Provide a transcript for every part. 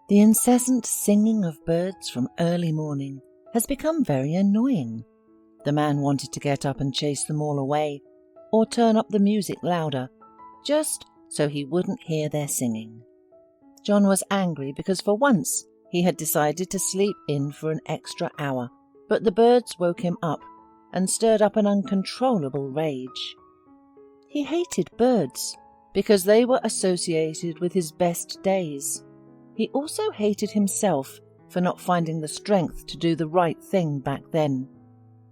The incessant singing of birds from early morning has become very annoying. The man wanted to get up and chase them all away, or turn up the music louder, just so he wouldn't hear their singing. John was angry because for once he had decided to sleep in for an extra hour, but the birds woke him up and stirred up an uncontrollable rage. He hated birds because they were associated with his best days. He also hated himself for not finding the strength to do the right thing back then.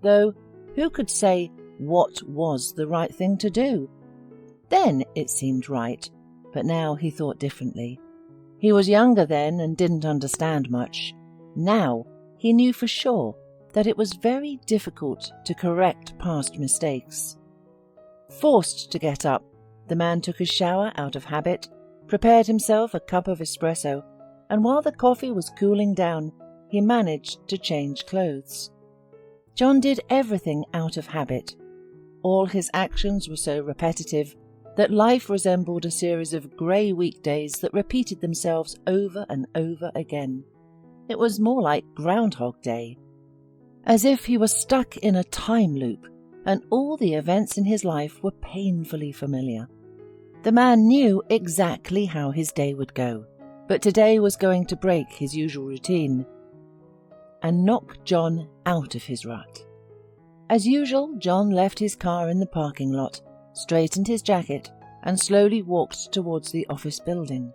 Though, who could say what was the right thing to do? Then it seemed right, but now he thought differently. He was younger then and didn't understand much. Now he knew for sure that it was very difficult to correct past mistakes. Forced to get up, the man took a shower out of habit, prepared himself a cup of espresso, and while the coffee was cooling down, he managed to change clothes. John did everything out of habit. All his actions were so repetitive that life resembled a series of grey weekdays that repeated themselves over and over again. It was more like Groundhog Day, as if he was stuck in a time loop, and all the events in his life were painfully familiar. The man knew exactly how his day would go, but today was going to break his usual routine and knock John out of his rut. As usual, John left his car in the parking lot, straightened his jacket, and slowly walked towards the office building.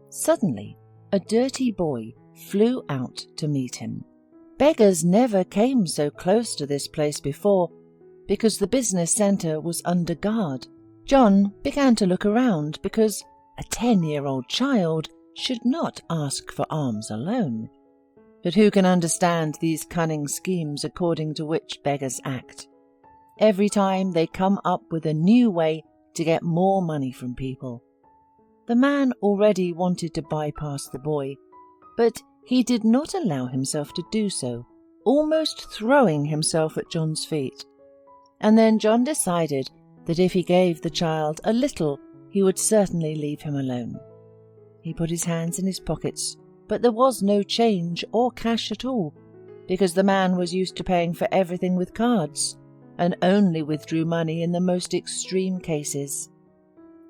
Suddenly, a dirty boy flew out to meet him. Beggars never came so close to this place before, because the business centre was under guard. John began to look around because a 10-year-old child should not ask for alms alone. But who can understand these cunning schemes according to which beggars act? Every time they come up with a new way to get more money from people. The man already wanted to bypass the boy, but he did not allow himself to do so, almost throwing himself at John's feet. And then John decided that if he gave the child a little, he would certainly leave him alone. He put his hands in his pockets, but there was no change or cash at all, because the man was used to paying for everything with cards, and only withdrew money in the most extreme cases.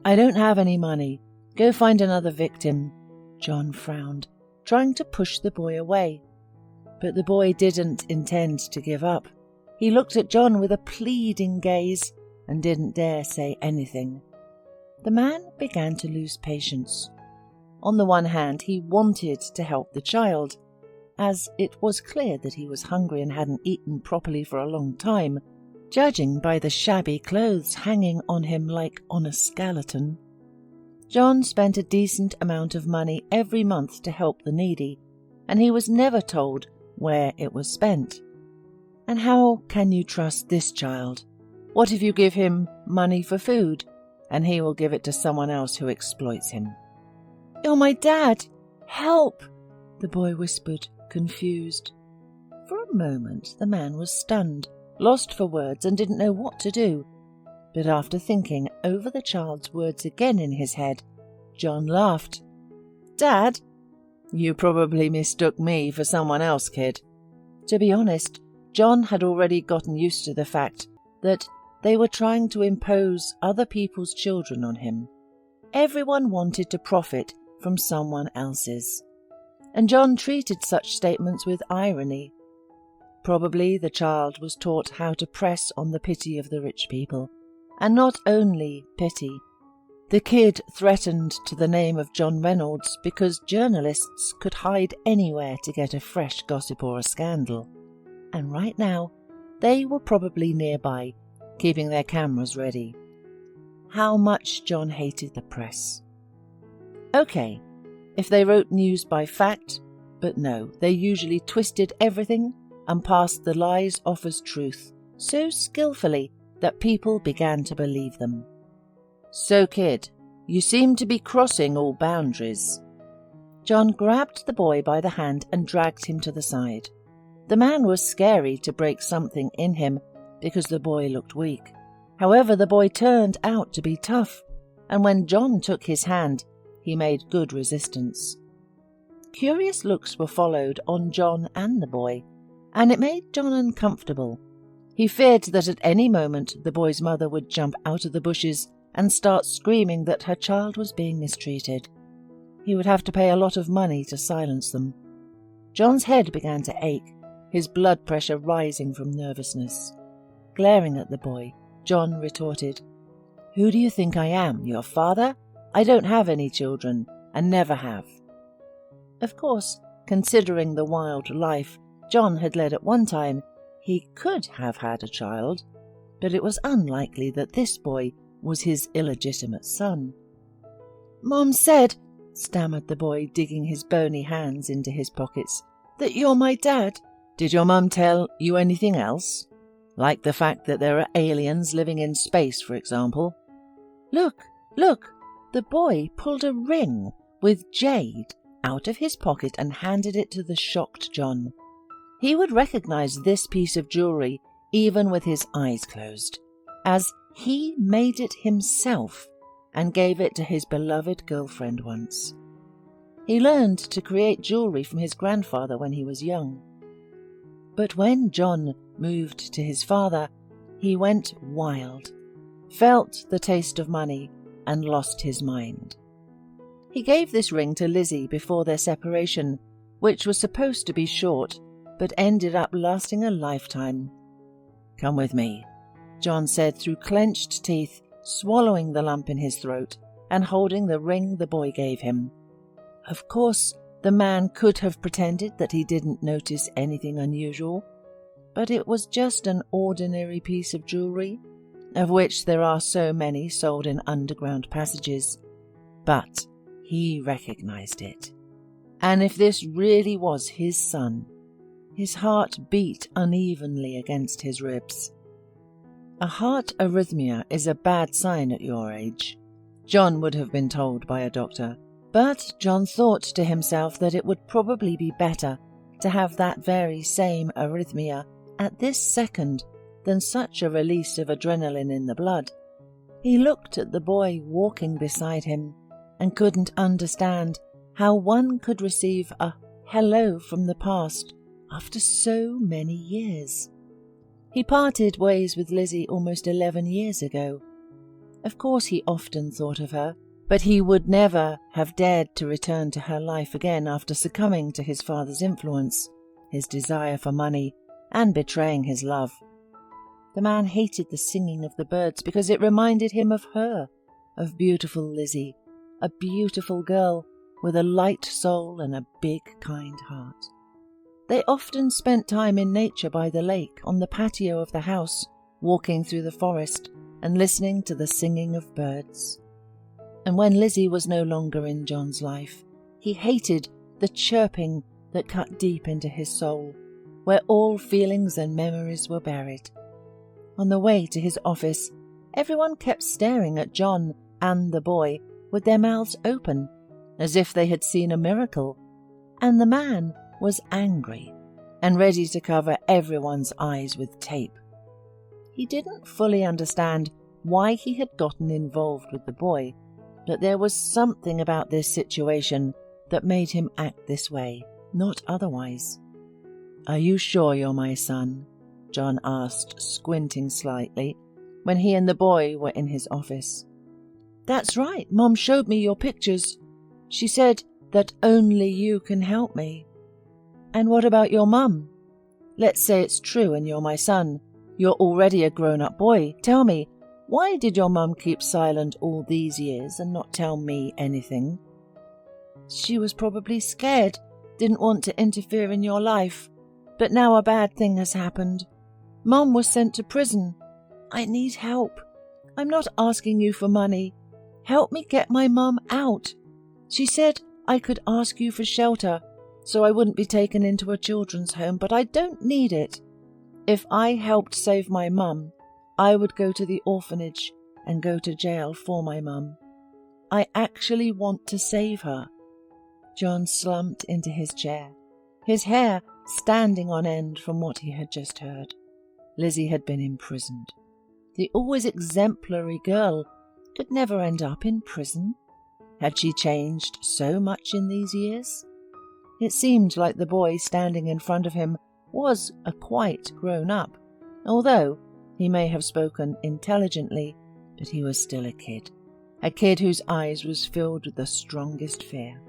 "I don't have any money. Go find another victim," John frowned, trying to push the boy away. But the boy didn't intend to give up. He looked at John with a pleading gaze and didn't dare say anything. The man began to lose patience. On the one hand, he wanted to help the child, as it was clear that he was hungry and hadn't eaten properly for a long time, judging by the shabby clothes hanging on him like on a skeleton. John spent a decent amount of money every month to help the needy, and he was never told where it was spent. And how can you trust this child? What if you give him money for food, and he will give it to someone else who exploits him? "You're my dad! Help!" the boy whispered, confused. For a moment the man was stunned, lost for words, and didn't know what to do. But after thinking over the child's words again in his head, John laughed. "Dad? You probably mistook me for someone else, kid." To be honest, John had already gotten used to the fact that they were trying to impose other people's children on him. Everyone wanted to profit from someone else's, and John treated such statements with irony. Probably the child was taught how to press on the pity of the rich people, and not only pity. The kid threatened to the name of John Reynolds because journalists could hide anywhere to get a fresh gossip or a scandal, and right now they were probably nearby, keeping their cameras ready. How much John hated the press. Okay, if they wrote news by fact, but no, they usually twisted everything and passed the lies off as truth so skillfully that people began to believe them. "So, kid, you seem to be crossing all boundaries." John grabbed the boy by the hand and dragged him to the side. The man was scary to break something in him because the boy looked weak. However, the boy turned out to be tough, and when John took his hand, he made good resistance. Curious looks were followed on John and the boy, and it made John uncomfortable. He feared that at any moment the boy's mother would jump out of the bushes and start screaming that her child was being mistreated. He would have to pay a lot of money to silence them. John's head began to ache, his blood pressure rising from nervousness. Glaring at the boy, John retorted, "Who do you think I am, your father? I don't have any children, and never have." Of course, considering the wild life John had led at one time, he could have had a child, but it was unlikely that this boy was his illegitimate son. "Mom said," stammered the boy, digging his bony hands into his pockets, "that you're my dad." "Did your mum tell you anything else? Like the fact that there are aliens living in space, for example?" Look! The boy pulled a ring with jade out of his pocket and handed it to the shocked John. He would recognize this piece of jewelry even with his eyes closed, as he made it himself and gave it to his beloved girlfriend once. He learned to create jewelry from his grandfather when he was young. But when John moved to his father, he went wild, felt the taste of money, and lost his mind. He gave this ring to Lizzie before their separation, which was supposed to be short, but ended up lasting a lifetime. "Come with me," John said through clenched teeth, swallowing the lump in his throat and holding the ring the boy gave him. Of course, the man could have pretended that he didn't notice anything unusual, but it was just an ordinary piece of jewelry, of which there are so many sold in underground passages. But he recognized it. And if this really was his son, his heart beat unevenly against his ribs. A heart arrhythmia is a bad sign at your age, John would have been told by a doctor, but John thought to himself that it would probably be better to have that very same arrhythmia at this second than such a release of adrenaline in the blood. He looked at the boy walking beside him and couldn't understand how one could receive a hello from the past after so many years. He parted ways with Lizzie almost 11 years ago. Of course he often thought of her, but he would never have dared to return to her life again after succumbing to his father's influence, his desire for money, and betraying his love. The man hated the singing of the birds because it reminded him of her, of beautiful Lizzie, a beautiful girl with a light soul and a big, kind heart. They often spent time in nature by the lake, on the patio of the house, walking through the forest and listening to the singing of birds. And when Lizzie was no longer in John's life, he hated the chirping that cut deep into his soul, where all feelings and memories were buried. On the way to his office, everyone kept staring at John and the boy with their mouths open, as if they had seen a miracle, and the man was angry and ready to cover everyone's eyes with tape. He didn't fully understand why he had gotten involved with the boy, but there was something about this situation that made him act this way, not otherwise. "Are you sure you're my son?" John asked, squinting slightly, when he and the boy were in his office. "That's right, Mom showed me your pictures. She said that only you can help me." "And what about your mum? Let's say it's true and you're my son. You're already a grown-up boy. Tell me, why did your mum keep silent all these years and not tell me anything?" "She was probably scared, didn't want to interfere in your life. But now a bad thing has happened. Mum was sent to prison. I need help. I'm not asking you for money. Help me get my mum out. She said I could ask you for shelter, so I wouldn't be taken into a children's home, but I don't need it. If I helped save my mum, I would go to the orphanage and go to jail for my mum. I actually want to save her." John slumped into his chair, his hair standing on end from what he had just heard. Lizzie had been imprisoned. The always exemplary girl could never end up in prison. Had she changed so much in these years? It seemed like the boy standing in front of him was a quite grown-up, although he may have spoken intelligently, but he was still a kid whose eyes was filled with the strongest fear.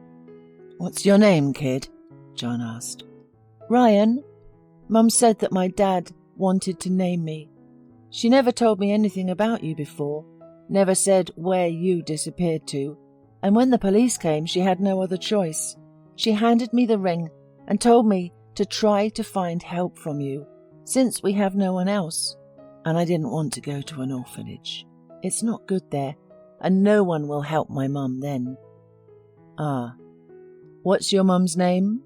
"What's your name, kid?" John asked. "Ryan. Mum said that my dad wanted to name me. She never told me anything about you before, never said where you disappeared to, and when the police came she had no other choice. She handed me the ring and told me to try to find help from you, since we have no one else, and I didn't want to go to an orphanage. It's not good there, and no one will help my mum then." "Ah. What's your mum's name?"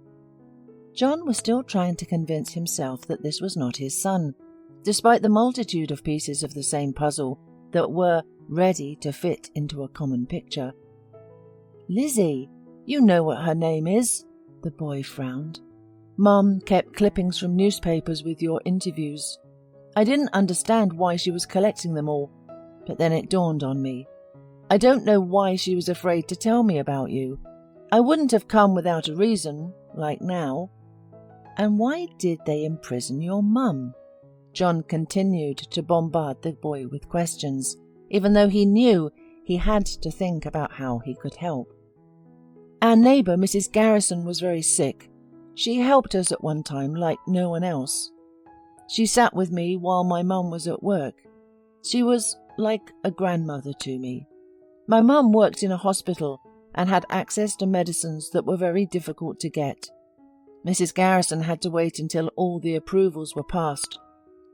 John was still trying to convince himself that this was not his son, despite the multitude of pieces of the same puzzle that were ready to fit into a common picture. "Lizzie, you know what her name is," the boy frowned. "Mum kept clippings from newspapers with your interviews. I didn't understand why she was collecting them all, but then it dawned on me. I don't know why she was afraid to tell me about you. I wouldn't have come without a reason, like now." "And why did they imprison your mum?" John continued to bombard the boy with questions, even though he knew he had to think about how he could help. "Our neighbour, Mrs. Garrison, was very sick. She helped us at one time like no one else. She sat with me while my mum was at work. She was like a grandmother to me. My mum worked in a hospital and had access to medicines that were very difficult to get. Mrs. Garrison had to wait until all the approvals were passed.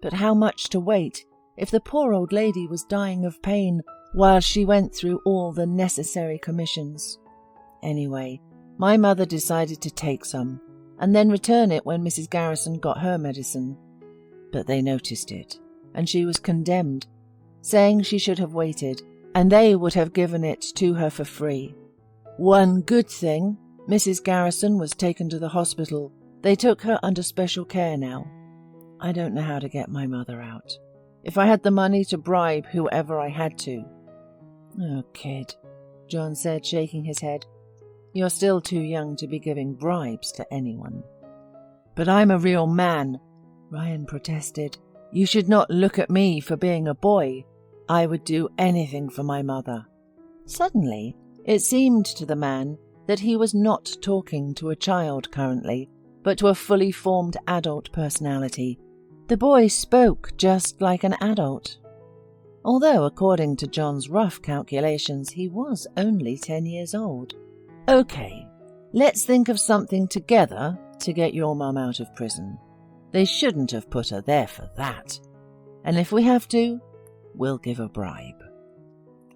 But how much to wait if the poor old lady was dying of pain while she went through all the necessary commissions? Anyway, my mother decided to take some and then return it when Mrs. Garrison got her medicine. But they noticed it, and she was condemned, saying she should have waited, and they would have given it to her for free. One good thing, Mrs. Garrison was taken to the hospital. They took her under special care now. I don't know how to get my mother out. If I had the money to bribe whoever I had to." "Oh, kid," John said, shaking his head. "You're still too young to be giving bribes to anyone." "But I'm a real man," Ryan protested. "You should not look at me for being a boy. I would do anything for my mother." Suddenly, it seemed to the man that he was not talking to a child currently, but to a fully formed adult personality. The boy spoke just like an adult, although according to John's rough calculations he was only 10 years old. "Okay, let's think of something together to get your mum out of prison. They shouldn't have put her there for that. And if we have to, we'll give a bribe."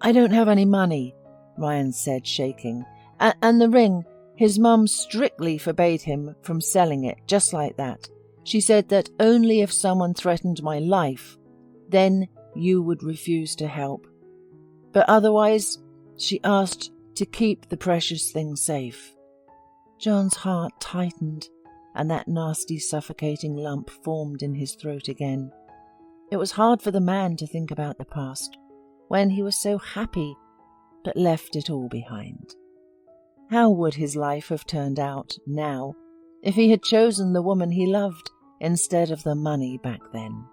"I don't have any money," Ryan said, shaking. And the ring, his mum strictly forbade him from selling it just like that. She said that only if someone threatened my life, then you would refuse to help. But otherwise, she asked to keep the precious thing safe." John's heart tightened, and that nasty suffocating lump formed in his throat again. It was hard for the man to think about the past, when he was so happy, but left it all behind. How would his life have turned out now if he had chosen the woman he loved instead of the money back then?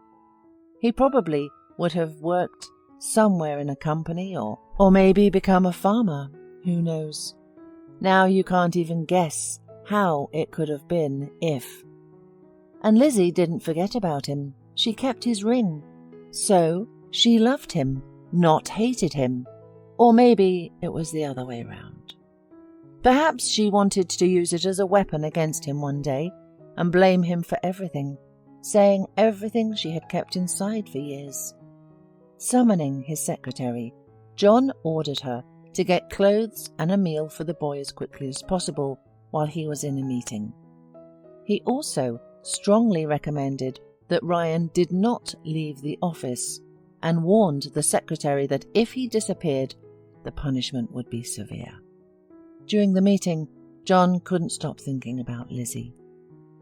He probably would have worked somewhere in a company or maybe become a farmer. Who knows? Now you can't even guess how it could have been if. And Lizzie didn't forget about him. She kept his ring. So she loved him, not hated him. Or maybe it was the other way round. Perhaps she wanted to use it as a weapon against him one day and blame him for everything, saying everything she had kept inside for years. Summoning his secretary, John ordered her to get clothes and a meal for the boy as quickly as possible while he was in a meeting. He also strongly recommended that Ryan did not leave the office and warned the secretary that if he disappeared, the punishment would be severe. During the meeting, John couldn't stop thinking about Lizzie.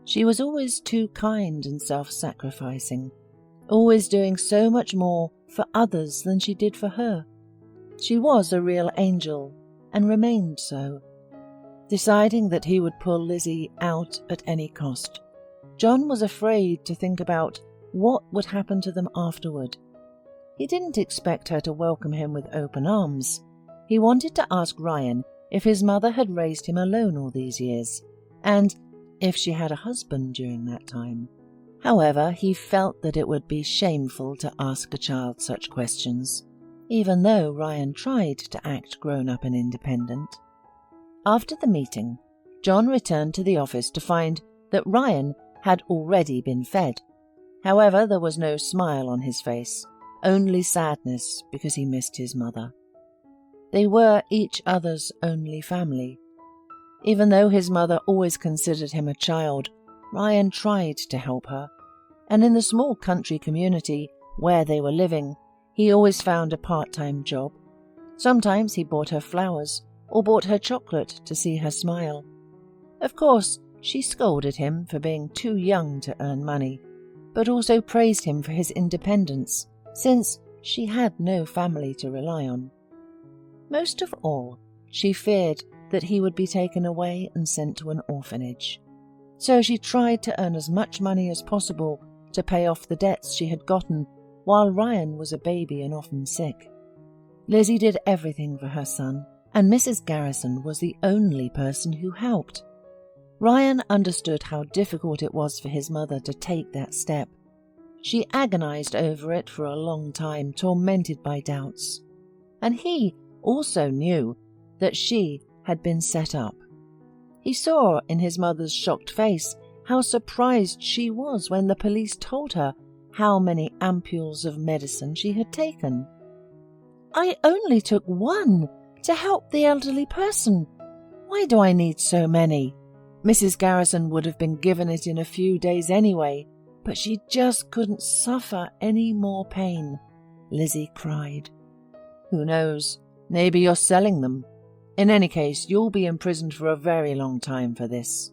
She was always too kind and self-sacrificing, always doing so much more for others than she did for her. She was a real angel, and remained so. Deciding that he would pull Lizzie out at any cost, John was afraid to think about what would happen to them afterward. He didn't expect her to welcome him with open arms. He wanted to ask Ryan if his mother had raised him alone all these years, and if she had a husband during that time. However, he felt that it would be shameful to ask a child such questions, even though Ryan tried to act grown-up and independent. After the meeting, John returned to the office to find that Ryan had already been fed. However, there was no smile on his face, only sadness because he missed his mother. They were each other's only family. Even though his mother always considered him a child, Ryan tried to help her, and in the small country community where they were living, he always found a part-time job. Sometimes he bought her flowers or bought her chocolate to see her smile. Of course, she scolded him for being too young to earn money, but also praised him for his independence, since she had no family to rely on. Most of all, she feared that he would be taken away and sent to an orphanage. So she tried to earn as much money as possible to pay off the debts she had gotten while Ryan was a baby and often sick. Lizzie did everything for her son, and Mrs. Garrison was the only person who helped. Ryan understood how difficult it was for his mother to take that step. She agonized over it for a long time, tormented by doubts. And he also knew that she had been set up. He saw in his mother's shocked face how surprised she was when the police told her how many ampules of medicine she had taken. "I only took one to help the elderly person. Why do I need so many? Mrs. Garrison would have been given it in a few days anyway, but she just couldn't suffer any more pain," Lizzie cried. "Who knows? Maybe you're selling them. In any case, you'll be imprisoned for a very long time for this."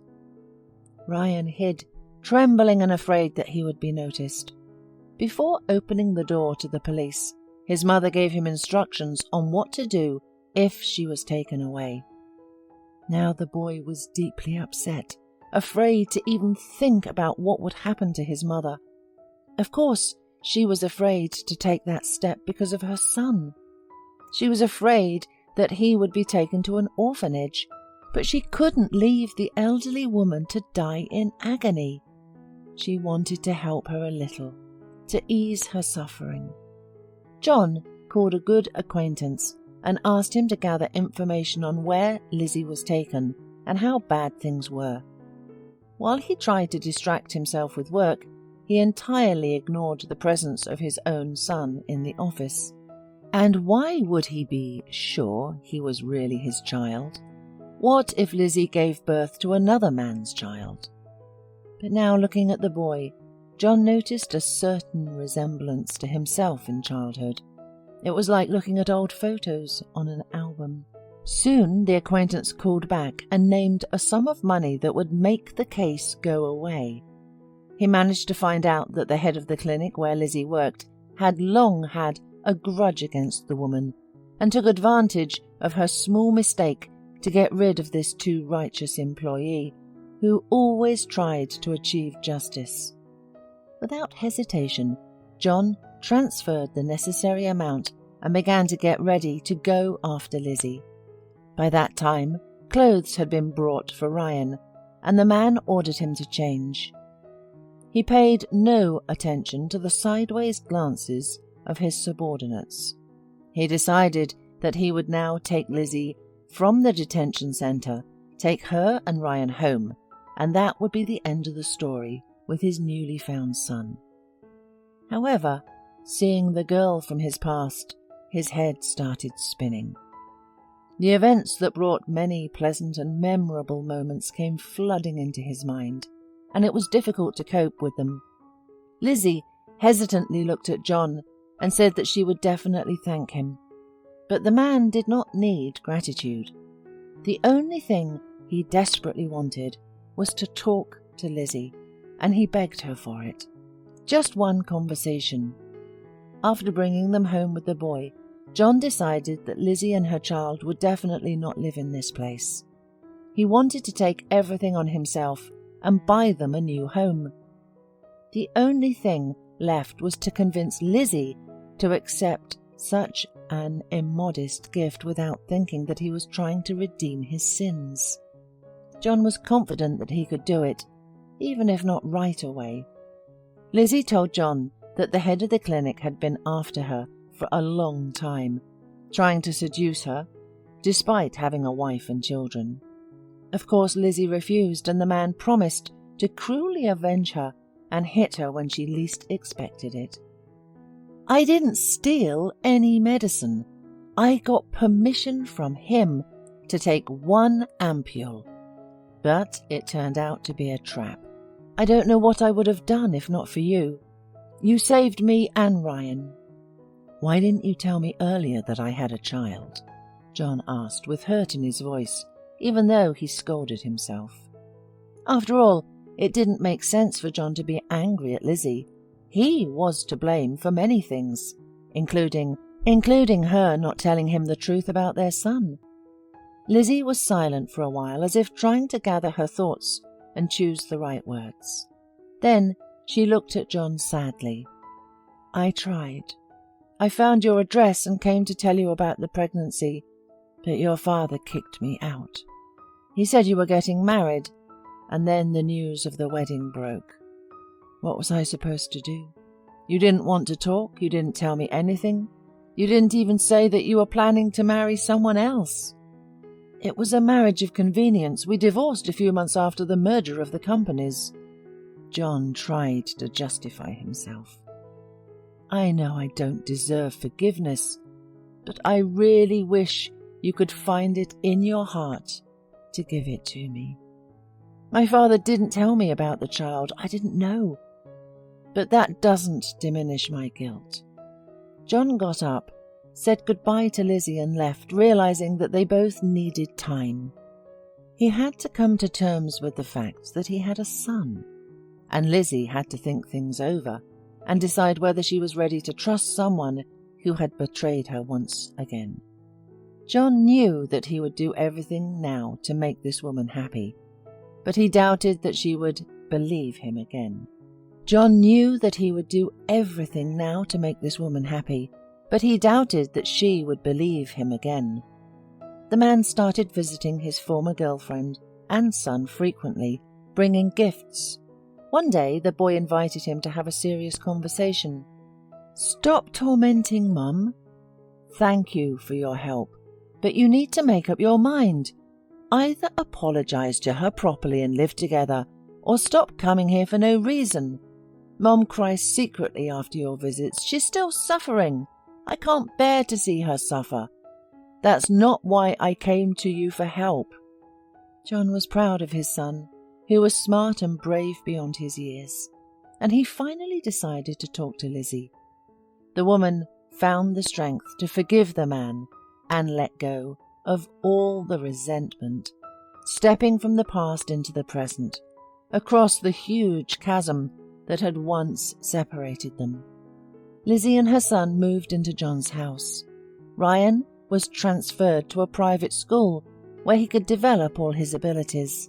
Ryan hid, trembling and afraid that he would be noticed. Before opening the door to the police, his mother gave him instructions on what to do if she was taken away. Now the boy was deeply upset, afraid to even think about what would happen to his mother. Of course, she was afraid to take that step because of her son. She was afraid that he would be taken to an orphanage, but she couldn't leave the elderly woman to die in agony. She wanted to help her a little, to ease her suffering. John called a good acquaintance and asked him to gather information on where Lizzie was taken and how bad things were. While he tried to distract himself with work, he entirely ignored the presence of his own son in the office. And why would he be sure he was really his child? What if Lizzie gave birth to another man's child? But now, looking at the boy, John noticed a certain resemblance to himself in childhood. It was like looking at old photos on an album. Soon the acquaintance called back and named a sum of money that would make the case go away. He managed to find out that the head of the clinic where Lizzie worked had long had a grudge against the woman and took advantage of her small mistake to get rid of this too righteous employee who always tried to achieve justice. Without hesitation, John transferred the necessary amount and began to get ready to go after Lizzie. By that time, clothes had been brought for Ryan, and the man ordered him to change. He paid no attention to the sideways glances of his subordinates. He decided that he would now take Lizzie from the detention center, take her and Ryan home, and that would be the end of the story with his newly found son. However, seeing the girl from his past, his head started spinning. The events that brought many pleasant and memorable moments came flooding into his mind, and it was difficult to cope with them. Lizzie hesitantly looked at John and said that she would definitely thank him. But the man did not need gratitude. The only thing he desperately wanted was to talk to Lizzie, and he begged her for it. Just one conversation. After bringing them home with the boy, John decided that Lizzie and her child would definitely not live in this place. He wanted to take everything on himself and buy them a new home. The only thing left was to convince Lizzie to accept such an immodest gift without thinking that he was trying to redeem his sins. John was confident that he could do it, even if not right away. Lizzie told John that the head of the clinic had been after her for a long time, trying to seduce her, despite having a wife and children. Of course, Lizzie refused, and the man promised to cruelly avenge her and hit her when she least expected it. I didn't steal any medicine. I got permission from him to take 1 ampule. But it turned out to be a trap. I don't know what I would have done if not for you. You saved me and Ryan. Why didn't you tell me earlier that I had a child? John asked with hurt in his voice, even though he scolded himself. After all, it didn't make sense for John to be angry at Lizzie. He was to blame for many things, including her not telling him the truth about their son. Lizzie was silent for a while, as if trying to gather her thoughts and choose the right words. Then she looked at John sadly. I tried. I found your address and came to tell you about the pregnancy, but your father kicked me out. He said you were getting married, and then the news of the wedding broke. What was I supposed to do? You didn't want to talk, you didn't tell me anything. You didn't even say that you were planning to marry someone else. It was a marriage of convenience. We divorced a few months after the merger of the companies. John tried to justify himself. I know I don't deserve forgiveness, but I really wish you could find it in your heart to give it to me. My father didn't tell me about the child. I didn't know. But that doesn't diminish my guilt. John got up, said goodbye to Lizzie and left, realizing that they both needed time. He had to come to terms with the fact that he had a son, and Lizzie had to think things over and decide whether she was ready to trust someone who had betrayed her once again. John knew that he would do everything now to make this woman happy, but he doubted that she would believe him again. John knew that he would do everything now to make this woman happy, but he doubted that she would believe him again. The man started visiting his former girlfriend and son frequently, bringing gifts. One day, the boy invited him to have a serious conversation. Stop tormenting Mum. Thank you for your help, but you need to make up your mind. Either apologize to her properly and live together, or stop coming here for no reason. Mum cries secretly after your visits. She's still suffering. I can't bear to see her suffer. That's not why I came to you for help. John was proud of his son, who was smart and brave beyond his years, and he finally decided to talk to Lizzie. The woman found the strength to forgive the man and let go of all the resentment, stepping from the past into the present, across the huge chasm that had once separated them. Lizzie and her son moved into John's house. Ryan was transferred to a private school where he could develop all his abilities.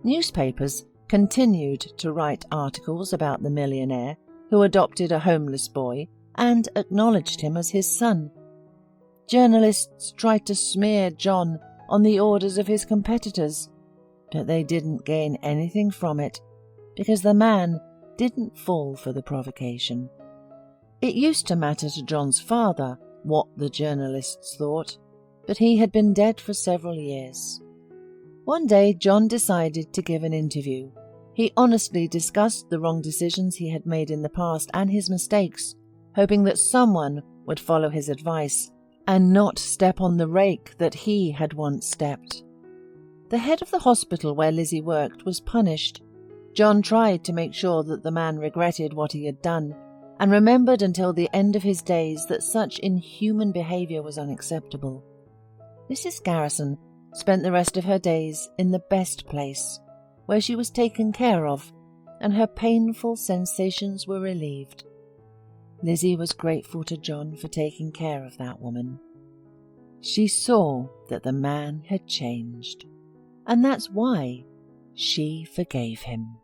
Newspapers continued to write articles about the millionaire who adopted a homeless boy and acknowledged him as his son. Journalists tried to smear John on the orders of his competitors, but they didn't gain anything from it because the man didn't fall for the provocation. It used to matter to John's father what the journalists thought, but he had been dead for several years. One day, John decided to give an interview. He honestly discussed the wrong decisions he had made in the past and his mistakes, hoping that someone would follow his advice and not step on the rake that he had once stepped. The head of the hospital where Lizzie worked was punished. John tried to make sure that the man regretted what he had done and remembered until the end of his days that such inhuman behavior was unacceptable. Mrs. Garrison spent the rest of her days in the best place, where she was taken care of, and her painful sensations were relieved. Lizzie was grateful to John for taking care of that woman. She saw that the man had changed. and that's why she forgave him.